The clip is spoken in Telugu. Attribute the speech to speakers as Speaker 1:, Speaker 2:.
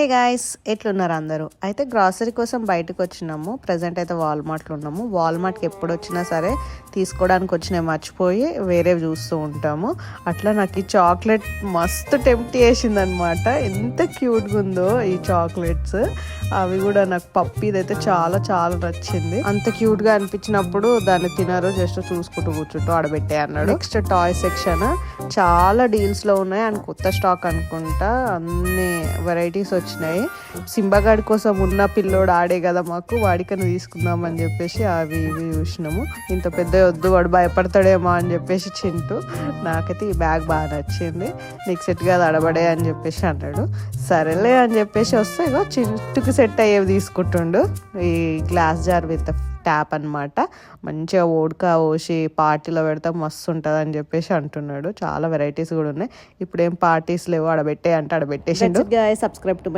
Speaker 1: హే గాయ్స్, ఎట్లున్నారు అందరూ? అయితే గ్రాసరీ కోసం బయటకు వచ్చినాము. ప్రజెంట్ అయితే వాల్మార్ట్లో ఉన్నాము. వాల్మార్ట్కి ఎప్పుడు వచ్చినా సరే తీసుకోవడానికి వచ్చినా మర్చిపోయి వేరే చూస్తూ ఉంటాము. అట్లా నాకు ఈ చాక్లెట్ మస్తు టెంప్ట్ చేసింది అనమాట. ఎంత క్యూట్గా ఉందో ఈ చాక్లెట్స్. అవి కూడా నాకు పప్పీదైతే చాలా చాలా నచ్చింది. అంత క్యూట్గా అనిపించినప్పుడు దాన్ని తినరు, జస్ట్ చూసుకుంటూ కూర్చుంటూ ఆడబెట్టే అన్నాడు. నెక్స్ట్ టాయ్ సెక్షన్ చాలా డీల్స్లో ఉన్నాయి అండ్ కొత్త స్టాక్ అనుకుంటా. అన్ని వెరైటీస్ వచ్చినాయి. సింబాగాడి కోసం ఉన్న పిల్లోడు ఆడే కదా మాకు, వాడికన్నా తీసుకుందాం అని చెప్పేసి అవి ఇవి చూసినాము. ఇంత పెద్ద వద్దు, వాడు భయపడతాడేమో అని చెప్పేసి చింటూ. నాకైతే ఈ బ్యాగ్ బాగా నచ్చింది. నీకు సెట్ కాదు అడబడే అని చెప్పేసి అన్నాడు. సరేలే అని చెప్పేసి వస్తే ఇగో చింటుకి సెట్ అయ్యేవి తీసుకుంటుండు. ఈ గ్లాస్ జార్ విత్ ట్యాప్ అనమాట. మంచిగా ఓడ్కా పోసి పార్టీలో పెడితే మస్తు ఉంటుంది అని చెప్పేసి అంటున్నాడు. చాలా వెరైటీస్ కూడా ఉన్నాయి. ఇప్పుడు ఏం పార్టీస్ లేవు, ఆడబెట్టే అంటే ఆడబెట్టేసి. Subscribe to